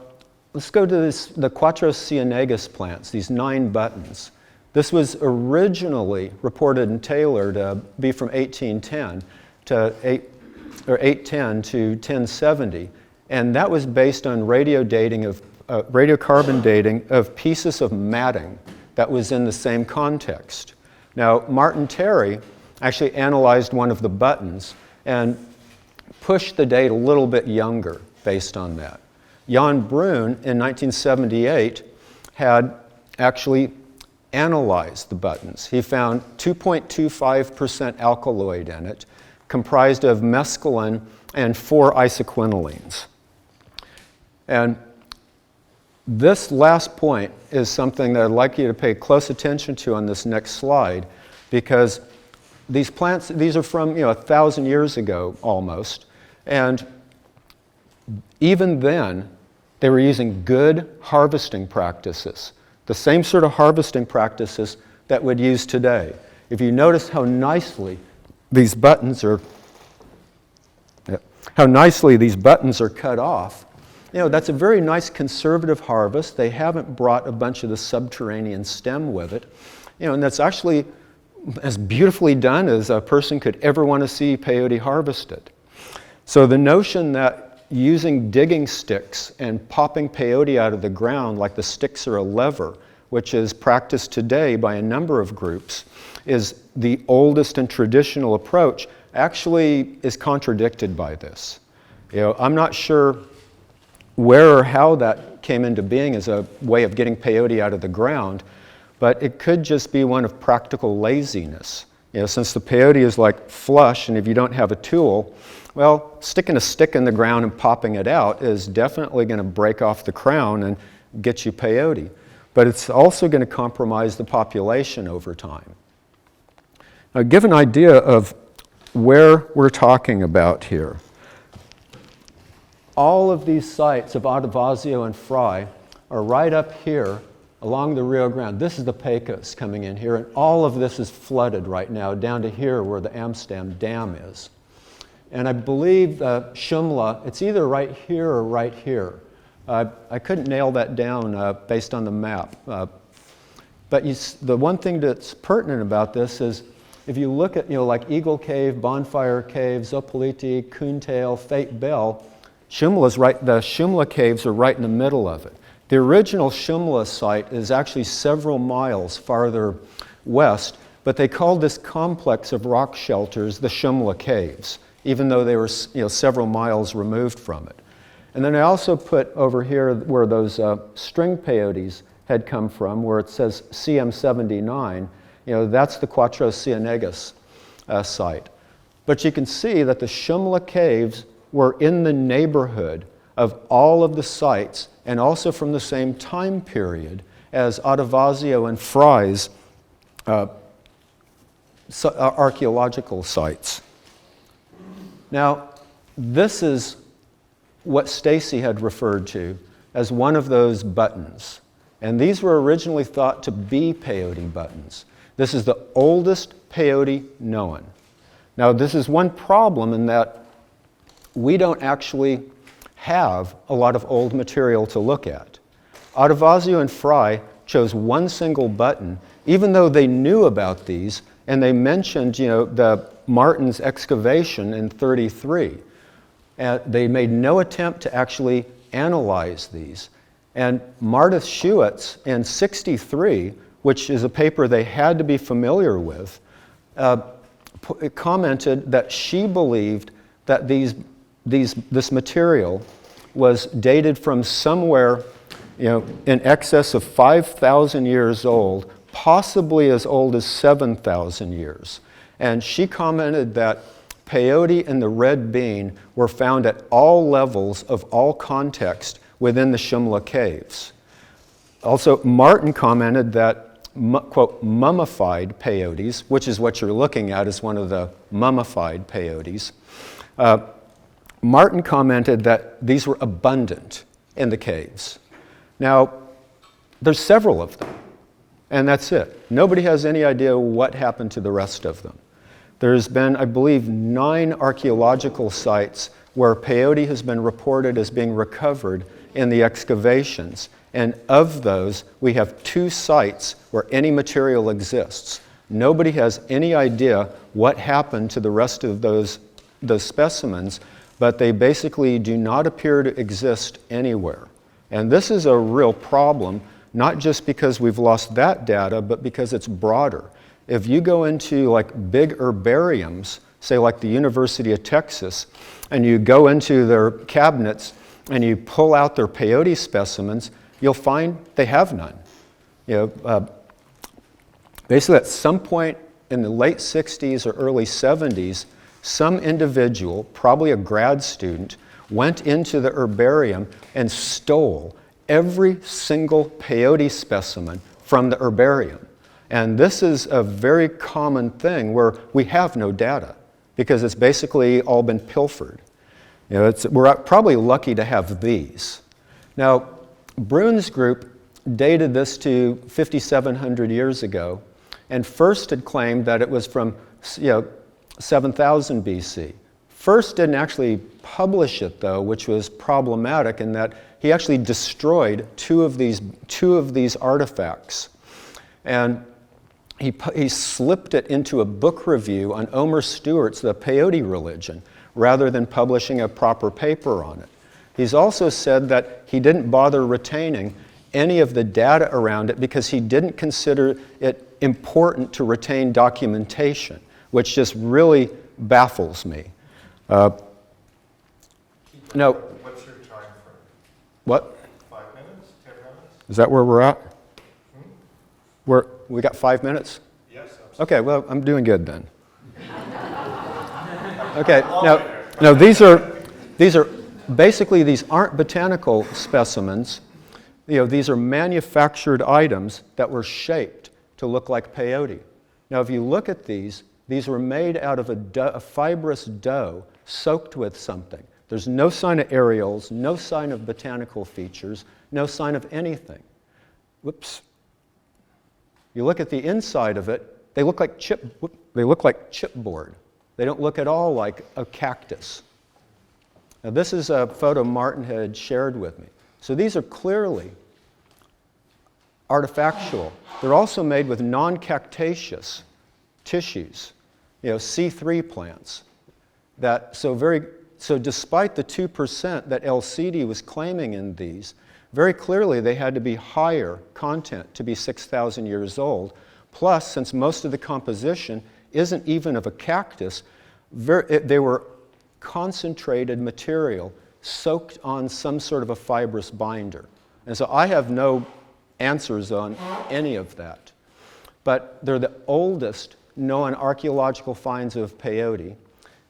let's go to the Cuatro Cienegas plants, these 9 buttons. This was originally reported in Taylor to be from 1810 to 810 to 1070, and that was based on radiocarbon dating of pieces of matting that was in the same context. Now, Martin Terry actually analyzed one of the buttons and pushed the date a little bit younger based on that. Jan Brun in 1978 had actually analyzed the buttons. He found 2.25% alkaloid in it, comprised of mescaline and 4 isoquinolines. And this last point is something that I'd like you to pay close attention to on this next slide, because these plants, these are from 1,000 years ago almost, and even then they were using good harvesting practices, the same sort of harvesting practices that we'd use today. If you notice how nicely these buttons are cut off, that's a very nice conservative harvest. They haven't brought a bunch of the subterranean stem with it. And that's actually as beautifully done as a person could ever want to see peyote harvested. So the notion that using digging sticks and popping peyote out of the ground like the sticks are a lever, which is practiced today by a number of groups, is the oldest and traditional approach, actually is contradicted by this. I'm not sure where or how that came into being as a way of getting peyote out of the ground, but it could just be one of practical laziness. Since the peyote is like flush, and if you don't have a tool, well, sticking a stick in the ground and popping it out is definitely going to break off the crown and get you peyote. But it's also going to compromise the population over time. Now, give an idea of where we're talking about here. All of these sites of Adavasio and Fry are right up here along the Rio Grande. This is the Pecos coming in here, and all of this is flooded right now down to here where the Amsterdam Dam is. And I believe Shumla, it's either right here or right here. I couldn't nail that down based on the map. But the one thing that's pertinent about this is if you look at like Eagle Cave, Bonfire Cave, Zopoliti, Coontail, Fate Bell, the Shumla caves are right in the middle of it. The original Shumla site is actually several miles farther west, but they called this complex of rock shelters the Shumla Caves, even though they were several miles removed from it. And then I also put over here where those string peyotes had come from, where it says CM79, that's the Cuatro Cienegas site. But you can see that the Shumla Caves were in the neighborhood of all of the sites, and also from the same time period as Adavasio and Fry's archaeological sites. Now, this is what Stacy had referred to as one of those buttons. And these were originally thought to be peyote buttons. This is the oldest peyote known. Now, this is one problem in that we don't actually have a lot of old material to look at. Adovazio and Fry chose one single button, even though they knew about these, and they mentioned, the Martin's excavation in 33. They made no attempt to actually analyze these. And Martha Schuetz in 63, which is a paper they had to be familiar with, commented that she believed that this material was dated from somewhere in excess of 5,000 years old, possibly as old as 7,000 years. And she commented that peyote and the red bean were found at all levels of all context within the Shumla caves. Also, Martin commented that, quote, mummified peyotes, which is what you're looking at as one of the mummified peyotes. Martin commented that these were abundant in the caves. Now, there's several of them, and that's it. Nobody has any idea what happened to the rest of them. There's been, I believe, 9 archaeological sites where peyote has been reported as being recovered in the excavations. And of those, we have 2 sites where any material exists. Nobody has any idea what happened to the rest of those specimens, but they basically do not appear to exist anywhere. And this is a real problem, not just because we've lost that data, but because it's broader. If you go into like big herbariums, say like the University of Texas, and you go into their cabinets and you pull out their peyote specimens, you'll find they have none. Basically at some point in the late 60s or early 70s, some individual, probably a grad student, went into the herbarium and stole every single peyote specimen from the herbarium. And this is a very common thing where we have no data because it's basically all been pilfered. We're probably lucky to have these. Now, Brune's group dated this to 5,700 years ago and first had claimed that it was from 7,000 BC. First didn't actually publish it, though, which was problematic in that he actually destroyed two of these artifacts. And he slipped it into a book review on Omer Stewart's The Peyote Religion, rather than publishing a proper paper on it. He's also said that he didn't bother retaining any of the data around it because he didn't consider it important to retain documentation, which just really baffles me. No. What's your time frame? What? 5 minutes? 10 minutes? Is that where we're at? We got 5 minutes? Yes, absolutely. Okay, well, I'm doing good then. Okay, now these are basically, these aren't botanical specimens. These are manufactured items that were shaped to look like peyote. Now, if you look at these were made out of a fibrous dough soaked with something. There's no sign of areoles, no sign of botanical features, no sign of anything. You look at the inside of it, they look like chipboard. They don't look at all like a cactus. Now, this is a photo Martin had shared with me. So these are clearly artifactual. They're also made with non-cactaceous tissues, C3 plants. So despite the 2% that LCD was claiming in these, very clearly they had to be higher content to be 6,000 years old. Plus, since most of the composition isn't even of a cactus, they were concentrated material soaked on some sort of a fibrous binder. And so I have no answers on any of that. But they're the oldest known archaeological finds of peyote.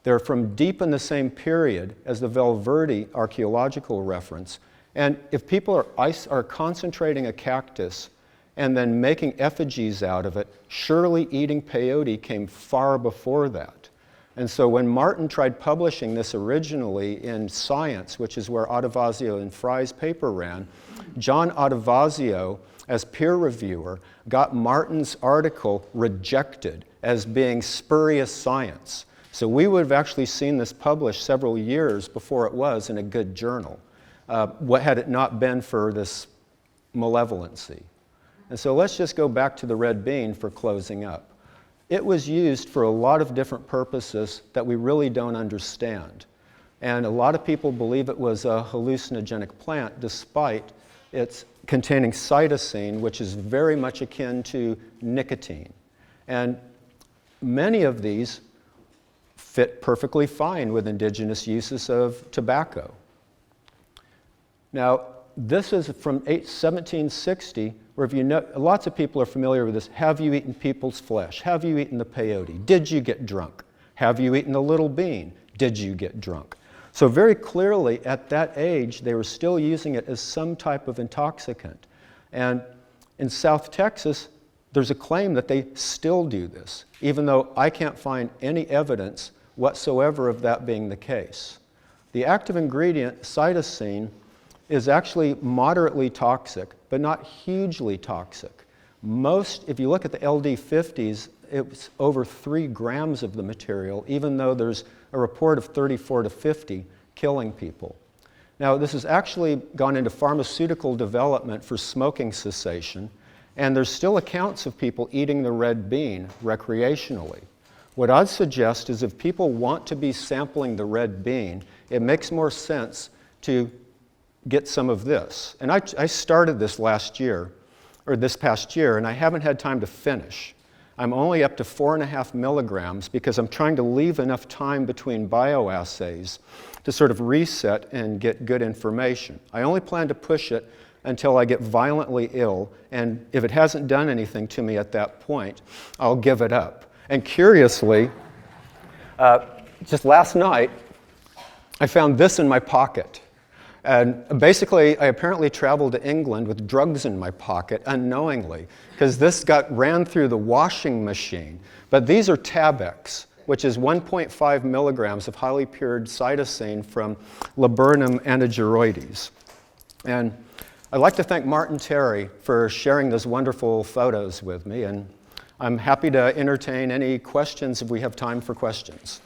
They're from deep in the same period as the Valverde archaeological reference. And if people are concentrating a cactus and then making effigies out of it, surely eating peyote came far before that. And so when Martin tried publishing this originally in Science, which is where Adovazio and Fry's paper ran, John Ottavazio, as peer reviewer, got Martin's article rejected as being spurious science. So we would have actually seen this published several years before it was in a good journal, what had it not been for this malevolency. And so let's just go back to the red bean for closing up. It was used for a lot of different purposes that we really don't understand. And a lot of people believe it was a hallucinogenic plant despite its containing cytosine, which is very much akin to nicotine. And many of these fit perfectly fine with indigenous uses of tobacco. Now, this is from 1760, where if you know, lots of people are familiar with this. Have you eaten people's flesh? Have you eaten the peyote? Did you get drunk? Have you eaten the little bean? Did you get drunk? So very clearly, at that age, they were still using it as some type of intoxicant. And in South Texas, there's a claim that they still do this, even though I can't find any evidence whatsoever of that being the case. The active ingredient, cytosine, is actually moderately toxic, but not hugely toxic. If you look at the LD50s, it's over 3 grams of the material, even though there's a report of 34 to 50 killing people. Now, this has actually gone into pharmaceutical development for smoking cessation, and there's still accounts of people eating the red bean recreationally. What I'd suggest is if people want to be sampling the red bean, it makes more sense to get some of this. And I started this this past year, and I haven't had time to finish. I'm only up to 4.5 milligrams because I'm trying to leave enough time between bioassays to sort of reset and get good information. I only plan to push it until I get violently ill, and if it hasn't done anything to me at that point, I'll give it up. And curiously, just last night, I found this in my pocket. And basically, I apparently traveled to England with drugs in my pocket unknowingly, because this ran through the washing machine. But these are Tabex, which is 1.5 milligrams of highly pure cytosine from Laburnum anagyroides. And I'd like to thank Martin Terry for sharing those wonderful photos with me, and I'm happy to entertain any questions if we have time for questions.